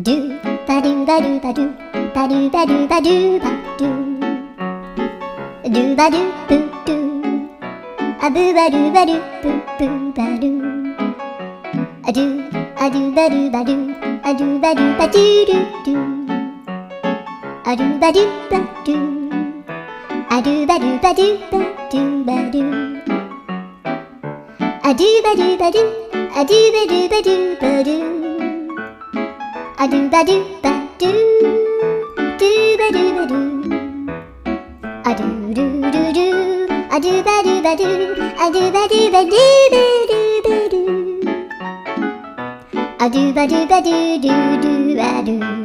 ドゥバドゥバドゥバドゥバドゥバドゥバドゥバドゥドゥバドゥブドゥアブバドゥバドゥブブバドゥアドゥアドゥバドゥバドゥアドゥバドゥバドゥドゥドゥアドゥバドゥバドゥアドゥバドゥバドゥバドゥバドゥアドゥバドゥバドゥアドゥバドゥバドゥバドゥアドゥバドゥバドゥドゥバドゥバドゥアドゥルルルアドゥバドゥバドゥアドゥバドゥバドゥバドゥバドゥアドゥバドゥバドゥドゥドゥアドゥ